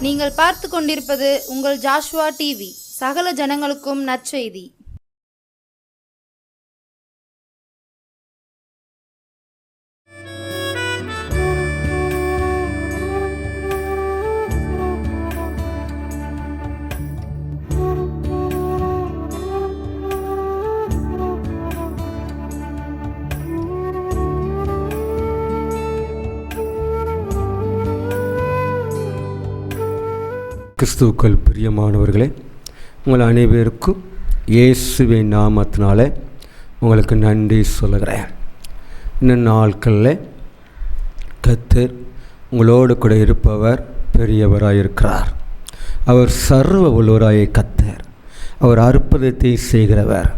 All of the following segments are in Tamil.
நீங்கள் பார்த்து கொண்டிருப்பது உங்கள் ஜாஷுவா டிவி. சகல ஜனங்களுக்கும் நற்செய்தி. கிறிஸ்துவுக்குள் பிரியமானவர்களே, உங்கள் அனைவருக்கும் இயேசுவின் நாமத்தினால உங்களுக்கு நன்றி சொல்லுகிறேன். இன்னும் நாட்களில் கர்த்தர் உங்களோடு கூட இருப்பவர் பெரியவராயிருக்கிறார். அவர் சர்வ வல்லவராய கர்த்தர். அவர் அற்புதத்தை செய்கிறவர்.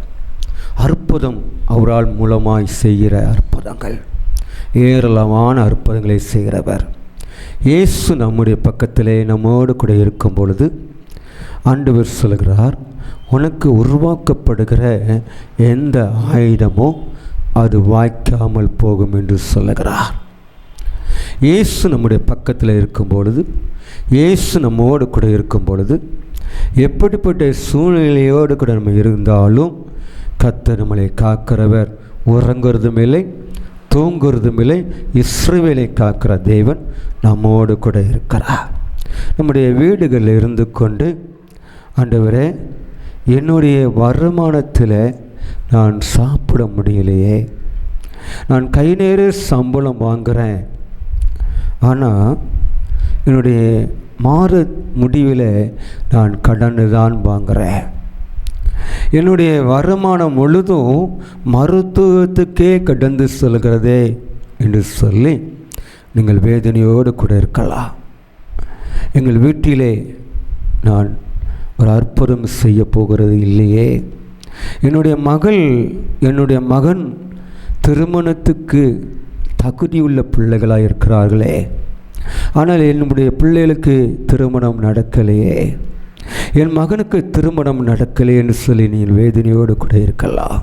அற்புதம் அவரால் மூலமாய் செய்கிற அற்புதங்கள், ஏராளமான அற்புதங்களை செய்கிறவர். இயேசு நம்முடைய பக்கத்திலே நம்மோடு கூட இருக்கும் பொழுது ஆண்டவர் சொல்கிறார், உனக்கு உருவாக்கப்படுகிற எந்த ஆயுதமோ அது வாய்க்காமல் போகும் என்று சொல்லுகிறார். இயேசு நம்முடைய பக்கத்தில் இருக்கும் பொழுது, இயேசு நம்மோடு கூட இருக்கும் பொழுது, எப்படிப்பட்ட சூழ்நிலையோடு கூட நம்ம இருந்தாலும் கர்த்தர் நம்மளை காக்கிறவர். உறங்குறதும் இல்லை, தூங்குறதும் இல்லை. இஸ்ரவேலை காக்கிற தேவன் நம்மோடு கூட இருக்கிறார். நம்முடைய வீடுகளில் இருந்து கொண்டு, ஆண்டவரே, என்னுடைய வருமானத்தில் நான் சாப்பிட முடியலையே, நான் கை நேர சம்பளம் வாங்குகிறேன், ஆனால் என்னுடைய மாத முடிவில் நான் கடன் தான் வாங்குகிறேன், என்னுடைய வருமானம் முழுதும் மருத்துவத்துக்கே கடந்து செல்கிறதே என்று சொல்லி நீங்கள் வேதனையோடு கூட இருக்கலாம். எங்கள் வீட்டிலே நான் ஒரு அற்புதம் செய்ய போகிறது இல்லையே, என்னுடைய மகன் திருமணத்துக்கு தகுதியுள்ள பிள்ளைகளாக இருக்கிறார்களே, ஆனால் என்னுடைய பிள்ளைகளுக்கு திருமணம் நடக்கலையே, என் மகனுக்கு திருமணம் நடக்கலைன்னு சொல்லி நீங்கள் வேதனையோடு கூட இருக்கலாம்.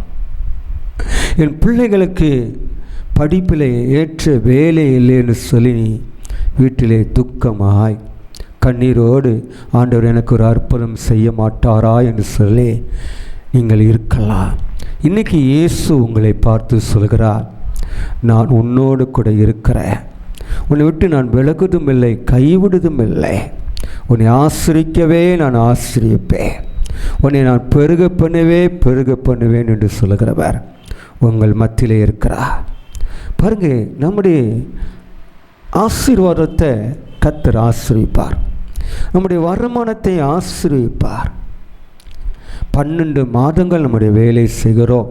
என் பிள்ளைகளுக்கு படிப்பில் ஏற்ற வேலை இல்லைன்னு சொல்லி நீ வீட்டிலே துக்கமாய் கண்ணீரோடு, ஆண்டவர் எனக்கு ஒரு அற்புதம் செய்ய மாட்டாரா என்று சொல்லி நீங்கள் இருக்கலாம். இன்றைக்கி இயேசு உங்களை பார்த்து சொல்கிறார், நான் உன்னோடு கூட இருக்கிறேன், உன்னை விட்டு நான் விலகுவதும் இல்லை, கைவிடுவதும் இல்லை, உன்னை ஆசிரிக்கவே நான் ஆசிரியப்பேன், உன்னை நான் பெருக பண்ணுவேன் என்று சொல்கிறவர் உங்கள் மத்தியிலே இருக்கிறார். பாருங்க, நம்முடைய ஆசீர்வாதத்தை கர்த்தர் ஆசீர்வதிப்பார், நம்முடைய வருமானத்தை ஆசீர்வதிப்பார். 12 மாதங்கள் நம்முடைய வேலை செய்கிறோம்.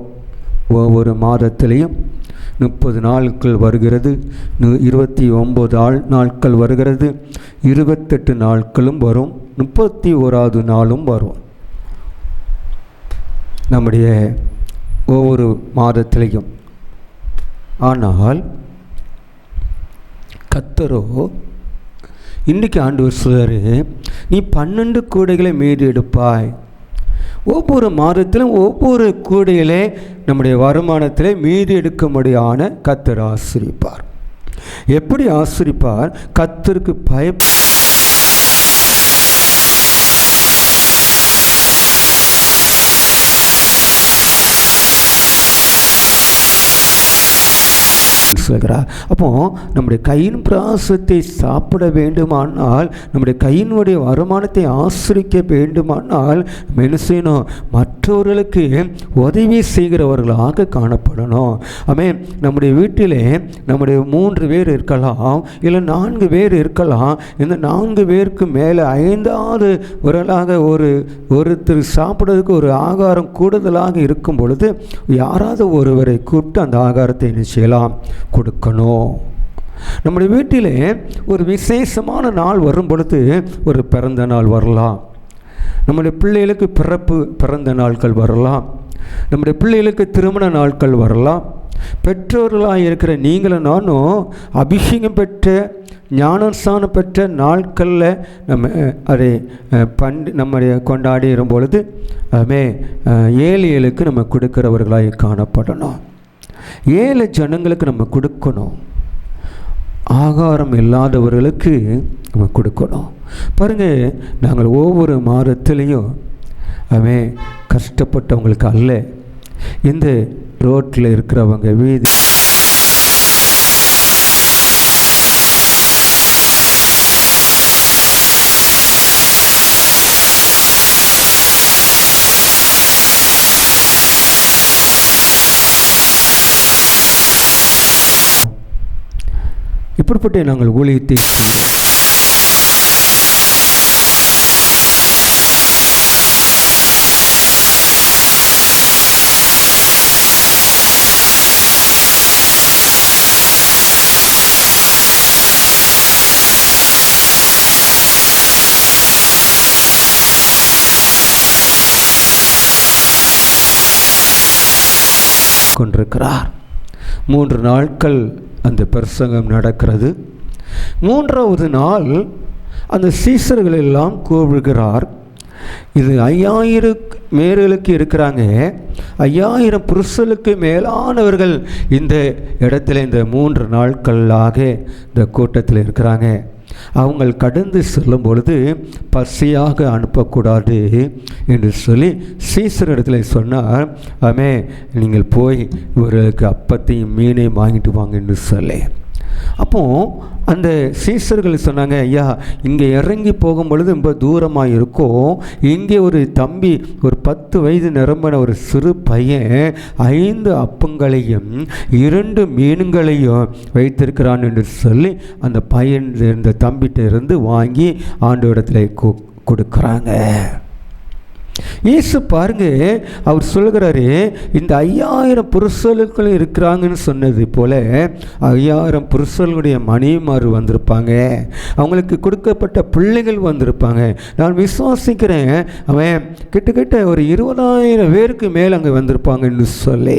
ஒவ்வொரு மாதத்திலையும் 30 நாட்கள் வருகிறது, 29 நாட்கள் வருகிறது, 28 நாட்களும் வரும், 31வது நாளும் வரும். நம்முடைய ஒவ்வொரு மாதத்திலையும். ஆனால் கர்த்தரோ இன்றைக்கி ஆண்டவர் சொல்றாரு, நீ 12 கூடைகளை மீது எடுப்பாய். ஒவ்வொரு மாதத்திலும் ஒவ்வொரு கூடையிலே நம்முடைய வருமானத்திலே மீதி எடுக்கும்படியான கர்த்தர் ஆசீர்வதிப்பார். எப்படி ஆசீர்வதிப்பார்? கர்த்தருக்கு சொல்கிறார். அப்போ நம்முடைய கையின் பிராசத்தை சாப்பிட வேண்டுமானால், நம்முடைய கையினுடைய வருமானத்தை ஆசிரிக்க வேண்டுமானால் என்ன செய்யணும்? மற்றவர்களுக்கு உதவி செய்கிறவர்களாக காணப்படணும். ஆமென். நம்முடைய வீட்டிலே நம்முடைய 3 பேர் இருக்கலாம், இல்லை 4 பேர் இருக்கலாம். இந்த 4 பேருக்கு மேலே 5வது ஒருவராக ஒருத்தர் சாப்பிட்றதுக்கு ஒரு ஆகாரம் கூடுதலாக இருக்கும் பொழுது யாராவது ஒருவரை கூப்பிட்டு அந்த ஆகாரத்தை என்ன செய்யலாம்? கொடுக்கணும். நம்முடைய வீட்டிலே ஒரு விசேஷமான நாள் வரும் பொழுது ஒரு பிறந்த நாள் வரலாம், நம்முடைய பிள்ளைகளுக்கு பிறந்த நாட்கள் வரலாம், நம்முடைய பிள்ளைகளுக்கு திருமண நாட்கள் வரலாம். பெற்றோர்களாக இருக்கிற நீங்களும் நானும் அபிஷேகம் பெற்ற ஞானஸ்தானம் பெற்ற நாட்களில் நம்ம அதை நம்முடைய கொண்டாடி பொழுது ஏழைகளுக்கு நம்ம கொடுக்கிறவர்களாக காணப்படணும். ஏழை ஜனங்களுக்கு நம்ம கொடுக்கணும். ஆகாரம் இல்லாதவர்களுக்கு நம்ம கொடுக்கணும். பாருங்கள், நாங்கள் ஒவ்வொரு மாதத்துலேயும் அவன் கஷ்டப்பட்டவங்களுக்கு அல்ல, இந்த ரோட்டில் இருக்கிறவங்க, வீதி இப்படிப்பட்ட நாங்கள் ஊழியத்தை கொண்டிருக்கிறார். 3 நாட்கள் அந்த பிரசங்கம் நடக்கிறது. 3வது நாள் அந்த சீசர்கள் எல்லாம் கூப்பிடுகிறார். இது 5000 மேர்களுக்கு இருக்கிறாங்க, 5000 புருஷர்களுக்கு மேலானவர்கள் இந்த இடத்துல இந்த 3 நாட்களாக இந்த கூட்டத்தில் இருக்கிறாங்க. அவங்க கடந்து செல்லும் பொழுது பசியாக அனுப்பக்கூடாது என்று சொல்லி சீசரிடத்தில் சொன்னார். ஆமே, நீங்கள் போய் இவர்களுக்கு அப்பத்தையும் மீனையும் வாங்கிட்டு வாங்க என்று சொல்லி. அப்போது அந்த சீசர்கள் சொன்னாங்க, ஐயா இங்கே இறங்கி போகும் பொழுது ரொம்ப தூரமாக இருக்கும், இங்கே ஒரு தம்பி ஒரு 10 வயது நிரம்பின ஒரு சிறு பையன் 5 அப்பங்களையும் 2 மீன்களையும் வைத்திருக்கிறான் என்று சொல்லி அந்த பையன் இந்த தம்பிகிட்ட இருந்து வாங்கி ஆண்டவரிடத்தில் கொடுக்குறாங்க. இயேசு பாருங்க, அவர் சொல்கிறாரு, இந்த 5000 புருஷர்களுக்குள்ள இருக்கிறாங்கன்னு சொன்னது போல 5000 புருஷர்களுடைய மனைவிமார் வந்திருப்பாங்க, அவங்களுக்கு கொடுக்கப்பட்ட பிள்ளைகள் வந்திருப்பாங்க. நான் விசுவாசிக்கிறேன் அவன் கிட்டத்தட்ட ஒரு 20,000 பேருக்கு மேலே அங்கே வந்திருப்பாங்கன்னு சொல்லி.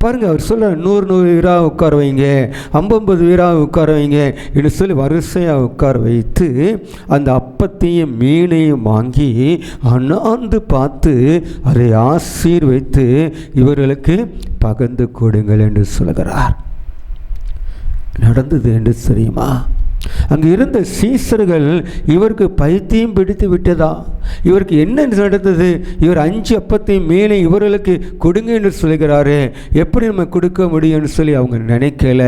பாருங்கள், அவர் சொல்ல 100 வீராக உட்கார வைங்க, 50 வீராக உட்கார வைங்க என்று சொல்லி வரிசையாக உட்கார வைத்து அந்த அப்பத்தையும் மீனையும் வாங்கி அண்ணாந்து பார்த்து அதை ஆசீர்வைத்து இவர்களுக்கு பகிர்ந்து கொடுங்கள் என்று சொல்கிறார். நடந்தது என்று தெரியுமா? அங்கே இருந்த சீசர்கள் இவருக்கு பைத்தியம் பிடித்து விட்டதா, இவருக்கு என்ன நடந்தது, இவர் 5 அப்பத்தையும் மேலே இவர்களுக்கு கொடுங்க என்று சொல்கிறாரு, எப்படி நம்ம கொடுக்க முடியும்னு சொல்லி அவங்க நினைக்கல.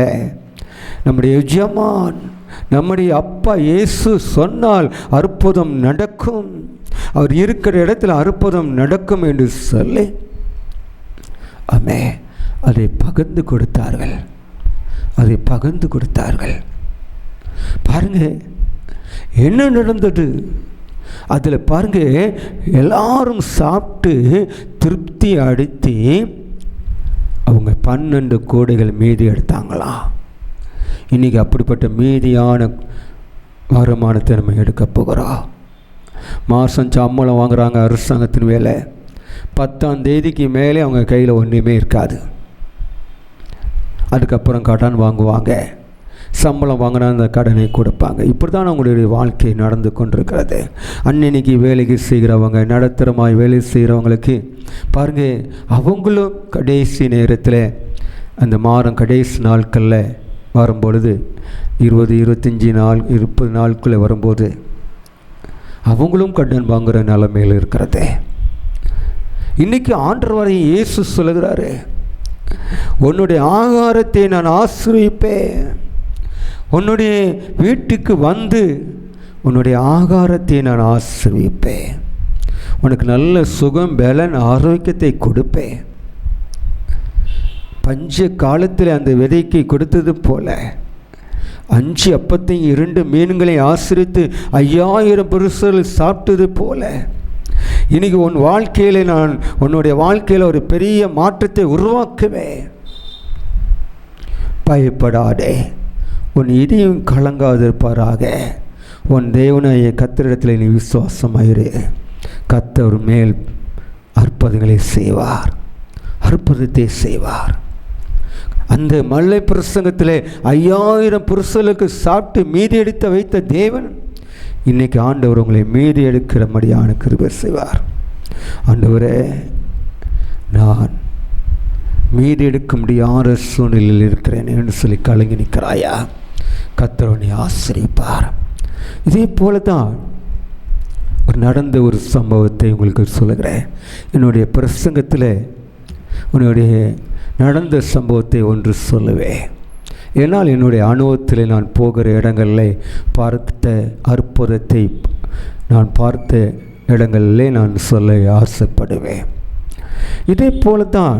நம்முடைய எஜமான், நம்முடைய அப்பா இயேசு சொன்னால் அற்புதம் நடக்கும், அவர் இருக்கிற இடத்துல அற்புதம் நடக்கும் என்று சொல்லி ஆமே அதை பகிர்ந்து கொடுத்தார்கள். அதை பகிர்ந்து கொடுத்தார்கள். பாருங்க என்ன நடந்தது அதில். பாருங்க, எல்லாரும் சாப்பிட்டு திருப்தி அடைத்தி அவங்க 12 கோடைகள் மீதி எடுத்தாங்களாம். இன்றைக்கி அப்படிப்பட்ட மீதியான வருமானத்தை நம்ம எடுக்க போகிறோம். மாதம் சம்பளம் வாங்குகிறாங்க அரசாங்கத்தின் வேலை, 10ஆம் தேதிக்கு மேலே அவங்க கையில் ஒன்றுமே இருக்காது. அதுக்கப்புறம் கடன் வாங்குவாங்க, சம்பளம் வாங்கினா அந்த கடனை கொடுப்பாங்க. இப்படி தான் அவங்களுடைய வாழ்க்கை நடந்து கொண்டிருக்கிறது. அன்னைக்கு வேலைக்கு செய்கிறவங்க, நடத்துகிறமாய் வேலை செய்கிறவங்களுக்கு பாருங்க, அவங்களும் கடைசி நேரத்தில் அந்த மாதம் கடைசி நாட்களில் வரும்பொழுது 20, 25 நாள் 30 நாட்களில் வரும்போது அவங்களும் கடன் வாங்குகிற நிலைமையில் இருக்கிறது. இன்றைக்கி ஆண்டவர் இயேசு சொல்லுகிறாரு, உன்னுடைய ஆகாரத்தை நான் ஆசீர்வதிப்பேன், உன்னுடைய வீட்டுக்கு வந்து உன்னுடைய ஆகாரத்தை நான் ஆசீர்வதிப்பேன், உனக்கு நல்ல சுகம் பலன் ஆரோக்கியத்தை கொடுப்பேன். பஞ்ச காலத்தில் அந்த விதைக்கு கொடுத்தது போல 5 அப்பத்தையும் 2 மீன்களையும் ஆசீர்வதித்து 5000 புருஷர்கள் சாப்பிட்டது போல இன்றைக்கி உன் வாழ்க்கையில் நான் உன்னுடைய வாழ்க்கையில் ஒரு பெரிய மாற்றத்தை உருவாக்குவேன். பயப்படாதே, உன் இதயம் கலங்காதிருப்பாராக, உன் தேவனாய கர்த்தரிடத்தில் நீ விசுவாசமாயிரு, கர்த்தர் மேல் அற்புதங்களை செய்வார், அற்புதத்தை செய்வார். அந்த மல்லை பிரசங்கத்தில் 5000 புருஷர்களுக்கு சாப்பிட்டு மீதி எடுத்து வைத்த தேவன் இன்றைக்கி ஆண்டவர் உங்களை மீதி எடுக்கிறபடியான கிருபை செய்வார். ஆண்டவரே, நான் மீதி எடுக்க முடியாத சூழ்நிலையில் இருக்கிறேன் என்று சொல்லி கலங்கி நிற்கிறாயா? கர்த்தர் உன்னை ஆசீர்வதிப்பார். இதே போல தான் நடந்த ஒரு சம்பவத்தை உங்களுக்கு சொல்லுகிறேன். என்னுடைய பிரசங்கத்தில் உன்னுடைய நடந்த சம்பவத்தை ஒன்று சொல்லுவேன். ஏன்னால் என்னுடைய அனுபவத்தில் நான் போகிற இடங்களில் பார்த்த அற்புதத்தை நான் பார்த்த இடங்களிலே நான் சொல்ல ஆசைப்படுவேன். இதே போல தான்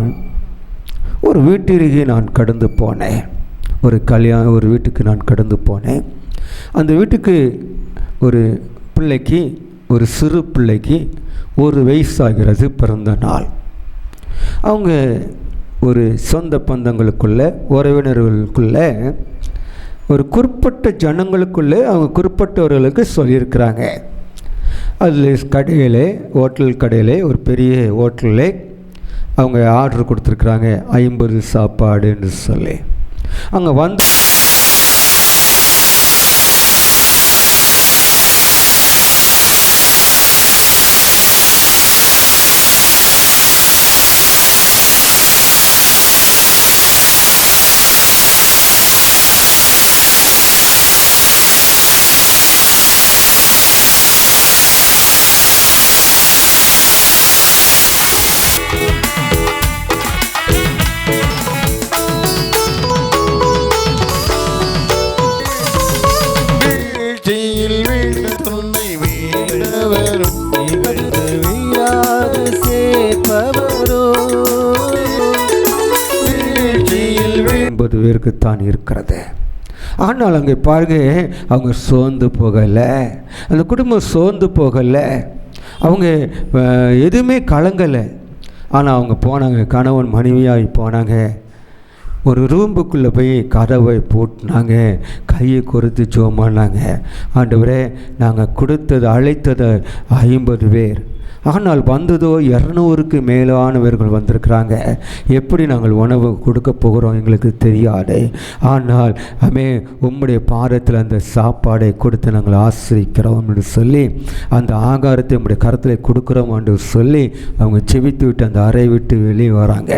ஒரு வீட்டிற்கு நான் கடந்து போனேன். ஒரு வீட்டுக்கு நான் கடந்து போனேன். அந்த வீட்டுக்கு ஒரு பிள்ளைக்கு, ஒரு சிறு பிள்ளைக்கு 1 வயசாகிறது, பிறந்த நாள். அவங்க ஒரு சொந்த பந்தங்களுக்குள்ள, உறவினர்களுக்குள்ள, ஒரு குறிப்பிட்ட ஜனங்களுக்குள்ளே அவங்க குறிப்பிட்டவர்களுக்கு சொல்லியிருக்கிறாங்க. அதில் கடையில், ஹோட்டல் கடையில், ஒரு பெரிய ஹோட்டலில் அவங்க ஆர்டர் கொடுத்துருக்குறாங்க 50 சாப்பாடுன்னு சொல்லி. அங்கே வந்து பேருக்குத்தான் இருக்கிறது. ஆனால் அங்கே பாருங்க, அவங்க சோர்ந்து போகலை, அந்த குடும்பம் சோர்ந்து போகலை, அவங்க எதுவுமே கலங்கலை. ஆனால் அவங்க போனாங்க, கணவன் மனைவியாகி போனாங்க. ஒரு ரூம்புக்குள்ளே போய் கதவை போட்டுனாங்க, கையை கொடுத்து ஜோமானாங்க. ஆண்டவரே, நாங்கள் கொடுத்தது, அழைத்தது 50 பேர், ஆனால் வந்ததோ 200க்கு மேலானவர்கள் வந்திருக்கிறாங்க. எப்படி நாங்கள் உணவு கொடுக்க போகிறோம் எங்களுக்கு தெரியாது. ஆனால் உம்முடைய பாதத்தில் அந்த சாப்பாடை கொடுத்து நாங்கள் ஆசிரிக்கிறோம் என்று சொல்லி, அந்த ஆகாரத்தை உம்முடைய கரத்தில் கொடுக்குறோம் என்று சொல்லி அவங்க செவித்து விட்டு அந்த அறை விட்டு வெளியே வராங்க.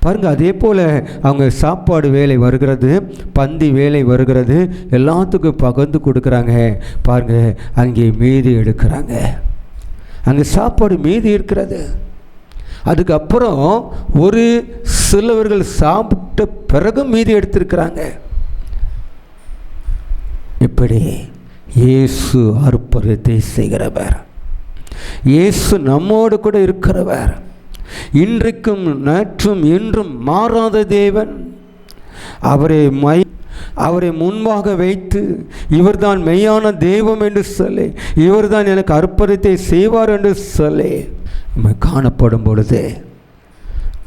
பாருங்கள், அதே போல் அவங்க சாப்பாடு வேலை வருகிறது, பந்தி வேலை வருகிறது, எல்லாத்துக்கும் பகிர்ந்து கொடுக்குறாங்க. பாருங்கள், அங்கே மீதி எடுக்கிறாங்க. அங்கே சாப்பாடு மீதி இருக்கிறது. அதுக்கப்புறம் ஒரு சிலவர்கள் சாப்பிட்ட பிறகு மீதி எடுத்திருக்கிறாங்க. இப்படி இயேசு அற்புதத்தை செய்கிறவர், இயேசு நம்மோடு கூட இருக்கிறவர், இன்றைக்கும் நேற்றும் இன்றும் மாறாத தேவன். அவரை முன்பாக வைத்து இவர்தான் மெய்யான தெய்வம் என்று சொல்லி, இவர்தான் எனக்கு அற்புதத்தை செய்வார் என்று சொல்லி நம்ம காணப்படும் பொழுது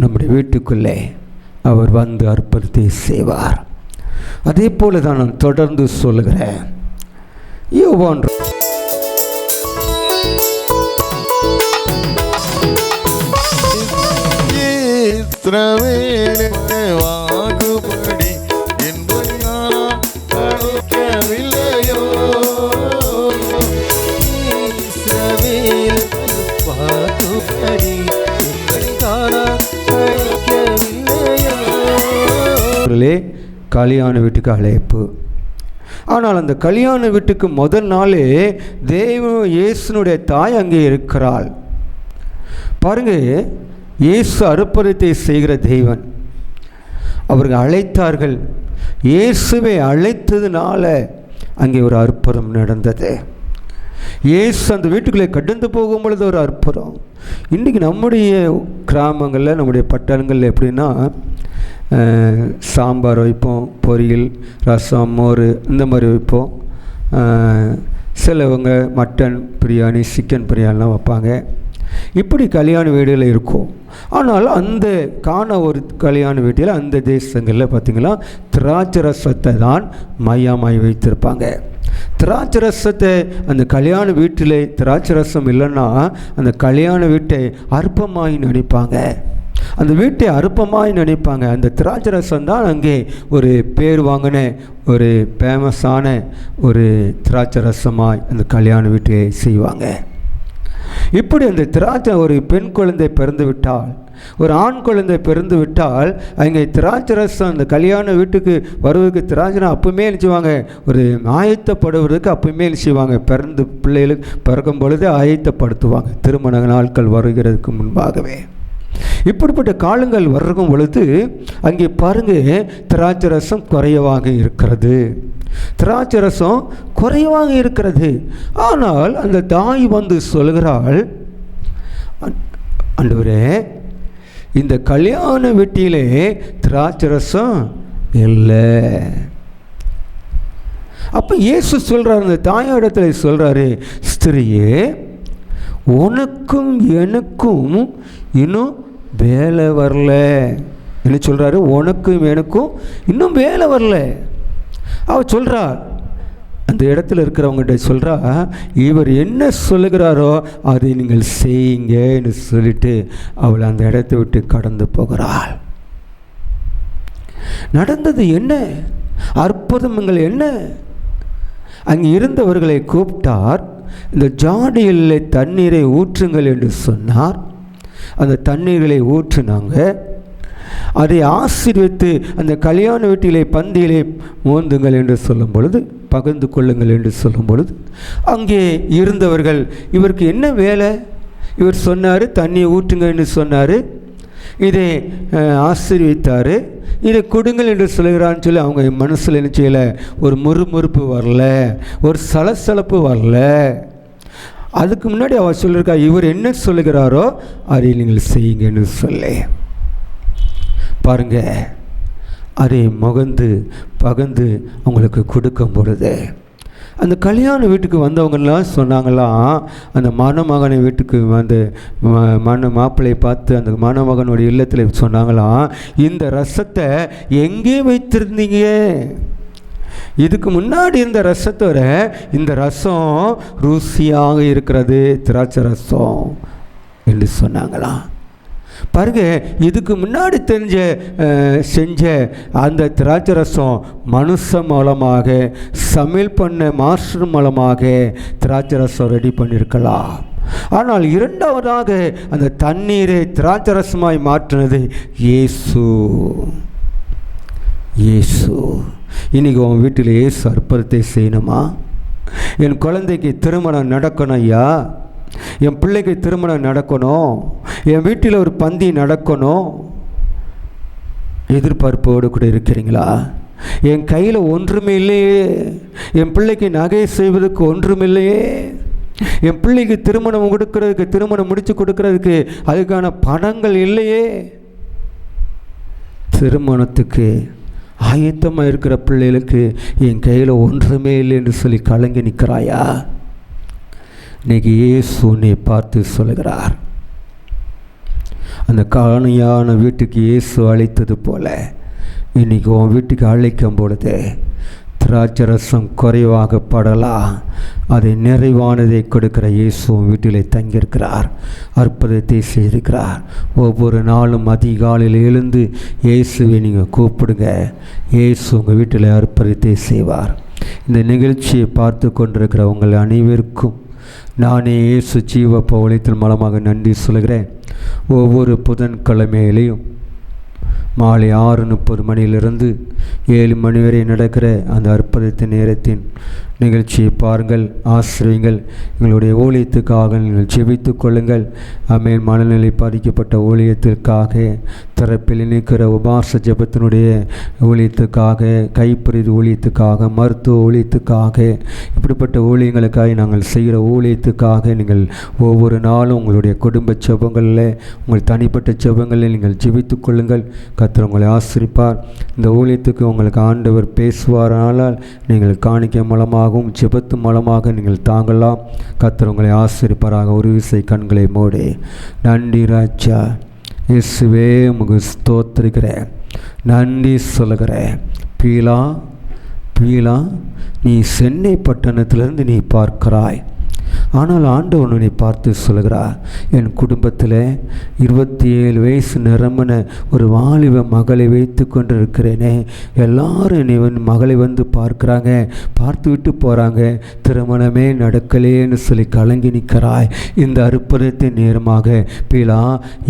நம்முடைய வீட்டுக்குள்ளே அவர் வந்து அற்புதத்தை செய்வார். அதே போல தான் நான் தொடர்ந்து சொல்லுகிறேன். யோவான் வாகுபடி என்பதை நான் அழைக்கவில்லையோ, வாகுபடி என்பதை நான் அழைக்கவில்லையோ. கல்யாண வீட்டுக்கு அழைப்பு. ஆனால் அந்த கல்யாண வீட்டுக்கு முதல் நாளே இயேசுனுடைய தாய் அங்கே இருக்கிறாள். பாருங்க, இயேசு அற்புதத்தை செய்கிற தெய்வன். அவர்கள் அழைத்தார்கள். இயேசுவை அழைத்ததுனால அங்கே ஒரு அற்புதம் நடந்தது. இயேசு அந்த வீட்டுக்குள்ளே கடந்து போகும் பொழுது ஒரு அற்புதம். இன்றைக்கி நம்முடைய கிராமங்களில், நம்முடைய பட்டணங்களில் எப்படின்னா, சாம்பார் வைப்போம், பொரியல், ரசம், மோர், இந்த மாதிரி வைப்போம். சிலவங்க மட்டன் பிரியாணி, சிக்கன் பிரியாணிலாம் வைப்பாங்க. இப்படி கல்யாண வீடுகளில் இருக்கும். ஆனால் அந்த ஒரு கல்யாண வீட்டில் அந்த தேசங்களில் பார்த்திங்கன்னா திராட்சை ரசத்தை தான் மையமாய் வைத்திருப்பாங்க. திராட்சை ரசத்தை அந்த கல்யாண வீட்டில் திராட்சை ரசம் இல்லைன்னா அந்த கல்யாண வீட்டை அற்பமாய் நினைப்பாங்க, அந்த வீட்டை அற்பமாய் நினைப்பாங்க. அந்த திராட்சை ரசம் தான் அங்கே ஒரு பேர் வாங்கின ஒரு ஃபேமஸான ஒரு திராட்சை ரசமாய் அந்த கல்யாண வீட்டை செய்வாங்க. இப்படி அந்த திராட்சை, ஒரு பெண் குழந்தை பிறந்து விட்டால் ஒரு ஆண் குழந்தை பிறந்து விட்டால் அங்கே திராட்சரசம் அந்த கல்யாண வீட்டுக்கு வருவதற்கு திராட்சரம் அப்பவுமே நினச்சிவாங்க, ஒரு ஆயத்தப்படுவதற்கு அப்பவுமே நினச்சிவாங்க. பிறந்து பிள்ளைகளுக்கு பிறக்கும் பொழுதே ஆயத்தப்படுத்துவாங்க, திருமண நாட்கள் வருகிறதுக்கு முன்பாகவே. இப்படிப்பட்ட காலங்கள் வர்றகும் பொழுது அங்கே பாருங்க, திராட்சரசம் குறைவாக இருக்கிறது, திராட்சரசம் குறைவாக இருக்கிறது. ஆனால் அந்த தாய் வந்து சொல்கிறாள், ஆண்டவரே, இந்த கல்யாண வீட்டிலே திராட்சரசம் இல்லை. அப்போ இயேசு சொல்கிறார், அந்த தாயோடத்துல சொல்கிறாரு, ஸ்திரியே, உனக்கும் எனக்கும் இன்னும் வேலை வரல. என்ன சொல்கிறாரு? உனக்கும் எனக்கும் இன்னும் வேலை வரல. அவள் சொல்கிறார், அந்த இடத்துல இருக்கிறவங்ககிட்ட சொல்கிறா, இவர் என்ன சொல்லுகிறாரோ அதை நீங்கள் செய்யுங்கன்னு சொல்லிட்டு அவள் அந்த இடத்தை விட்டு கடந்து போகிறாள். நடந்தது என்ன? அற்புதங்கள் என்ன? அங்கே இருந்தவர்களை கூப்பிட்டார், இந்த ஜாடியில் தண்ணீரை ஊற்றுங்கள் என்று சொன்னார். அந்த தண்ணீர்களை ஊற்றினாங்க. அதை ஆசீர்வித்து அந்த கல்யாண வீட்டிலே பந்தியிலே மோந்துங்கள் என்று சொல்லும் பொழுது, பகிர்ந்து கொள்ளுங்கள் என்று சொல்லும் பொழுது, அங்கே இருந்தவர்கள், இவருக்கு என்ன வேலை? இவர் சொன்னார் தண்ணியை ஊற்றுங்கன்னு சொன்னார், இதை ஆசீர்வித்தார், இதை கொடுங்கள் என்று சொல்கிறான்னு சொல்லி அவங்க மனசில் என்ன செய்யலை, ஒரு முறுமுறுப்பு வரல, ஒரு சலசலப்பு வரல. அதுக்கு முன்னாடி அவர் சொல்லியிருக்கா, இவர் என்ன சொல்லுகிறாரோ அதை நீங்கள் செய்யுங்கன்னு சொல்லி பாருங்க. அதை முகந்து பகந்து அவங்களுக்கு கொடுக்கும் பொழுது அந்த கல்யாண வீட்டுக்கு வந்தவங்கெல்லாம் சொன்னாங்களாம், அந்த மணமகனை வீட்டுக்கு வந்து மாப்பிள்ளையை பார்த்து அந்த மணமகனுடைய இல்லத்தில் சொன்னாங்களாம், இந்த ரசத்தை எங்கே வைத்திருந்தீங்க? இதுக்கு முன்னாடி இருந்த ரசத்தோட இந்த ரசம் ருசியாக இருக்கிறது, திராட்சை ரசம் என்று சொன்னாங்களாம். பாருங்க, இதுக்கு முன்னாடி செஞ்ச அந்த திராட்சை ரசம் மனுஷன் மூலமாக, சமையல் பண்ண மாஸ்டர் மூலமாக திராட்சை ரசம் ரெடி பண்ணியிருக்கலாம். ஆனால் இரண்டாவதாக அந்த தண்ணீரை திராட்சை ரசமாய் மாற்றினது இயேசு. இயேசு இன்றைக்கி உன் வீட்டில் இயேசு அற்புதத்தை செய்யணுமா? என் குழந்தைக்கு திருமணம் நடக்கணும் ஐயா, என் பிள்ளைக்கு திருமணம் நடக்கணும், என் வீட்டில் ஒரு பந்தி நடக்கணும், எதிர்பார்ப்போடு கூட இருக்கிறீங்களா? என் கையில் ஒன்றுமே இல்லையே, என் பிள்ளைக்கு நகை செய்வதற்கு ஒன்றுமில்லையே, என் பிள்ளைக்கு திருமணம் கொடுக்கறதுக்கு, திருமணம் முடித்து கொடுக்கறதுக்கு அதுக்கான பணங்கள் இல்லையே. திருமணத்துக்கு ஆயத்தமாக இருக்கிற பிள்ளைகளுக்கு என் கையில் ஒன்றுமே இல்லை என்று சொல்லி கலங்கி நிற்கிறாயா? இன்னைக்கு இயேசு உன்னை பார்த்து சொல்லுகிறார், அந்த காணியான வீட்டுக்கு இயேசு அழைத்தது போல இன்னைக்கு உன் வீட்டுக்கு அழைக்கும் பொழுது திராட்சை ரசம் குறைவாக படலாம், அதை நிறைவானதை கொடுக்கிற இயேசு வீட்டிலே தங்கியிருக்கிறார், அற்புதத்தை செய்திருக்கிறார். ஒவ்வொரு நாளும் அதிகாலையில் எழுந்து இயேசுவை நீங்கள் கூப்பிடுங்க, இயேசு உங்கள் வீட்டில் அற்புதத்தை செய்வார். இந்த நிகழ்ச்சியை பார்த்து கொண்டிருக்கிற உங்கள் அனைவருக்கும் நானே இயேசு ஜீவ பவுலியத்தின் மூலமாக நன்றி சொல்கிறேன். ஒவ்வொரு புதன்கிழமையிலையும் மாலை 6:30 மணியிலிருந்து 7 மணி வரை நடக்கிற அந்த அற்புதத்தின் நேரத்தின் நிகழ்ச்சியை பாருங்கள், ஆசிரியங்கள். எங்களுடைய ஊழியத்துக்காக நீங்கள் ஜெபித்து கொள்ளுங்கள். ஆமென். மனநிலை பாதிக்கப்பட்ட ஊழியத்திற்காக, தரப்பில் நிற்கிற உபாச ஜெபத்தினுடைய ஊழியத்துக்காக, கைப்பறிது ஊழியத்துக்காக, மருத்துவ ஊழியத்துக்காக, இப்படிப்பட்ட ஊழியங்களுக்காக நாங்கள் செய்கிற ஊழியத்துக்காக நீங்கள் ஒவ்வொரு நாளும் உங்களுடைய குடும்ப ஜெபங்களில், உங்கள் தனிப்பட்ட ஜெபங்களில் நீங்கள் ஜெபித்து கொள்ளுங்கள். கர்த்தர் உங்களை ஆசீர்வதிப்பார். இந்த ஊழியத்துக்கு உங்களுக்கு ஆண்டவர் பேசுவாரானால் நீங்கள் காணிக்கை மூலமாகவும் ஜெபத்து மூலமாக நீங்கள் தாங்கலாம். கர்த்தர் உங்களை ஆசீர்வதிப்பாராக. ஒரு விசை கண்களை மூடி, நன்றி ராஜா இயேசுவே, உமக்கு ஸ்தோத்திரிக்கிறேன், நன்றி சொல்லுகிறேன். பீலா நீ சென்னை பட்டணத்திலிருந்து நீ பார்க்கிறாய், ஆனால் ஆண்டவர் உன்னை பார்த்து சொல்கிறார், என் குடும்பத்தில் 27 வயசு நிரம்பின ஒரு வாலிப மகளை வைத்து கொண்டு இருக்கிறேனே, எல்லாரும் நீ மகளை வந்து பார்க்குறாங்க, பார்த்து விட்டு போகிறாங்க, திருமணமே நடக்கலேன்னு சொல்லி கலங்கி நிற்கிறாய். இந்த அற்புதத்தின் நேரமாக பீலா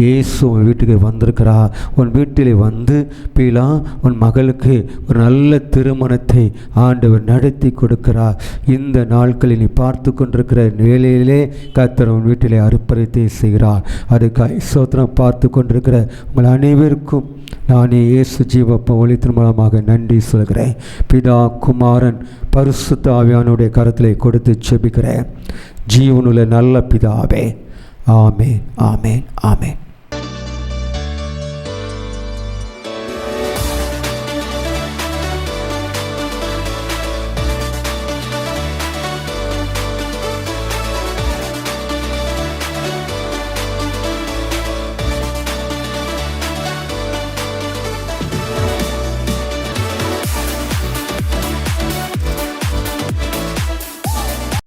இயேசு உன் வீட்டுக்கு வந்திருக்கிறா. உன் வீட்டில் வந்து பீலா உன் மகளுக்கு ஒரு நல்ல திருமணத்தை ஆண்டவர் நடத்தி கொடுக்கிறார். இந்த நாட்களில் நீ பார்த்து கொண்டிருக்கிற வேலையிலே கர்த்தர் உன் வீட்டிலே அற்புதத்தை செய்கிறார். அதுக்காக ஸ்தோத்திரம். பார்த்து கொண்டிருக்கிற உங்கள் அனைவருக்கும் நானே இயேசு ஜீவப்ப ஒளித்தின் மூலமாக நன்றி சொல்கிறேன். பிதா, குமாரன், பரிசுத்த ஆவியானுடைய கரத்திலே கொடுத்து செபிக்கிறேன். ஜீவனுள்ள நல்ல பிதாவே, ஆமென், ஆமென், ஆமென்.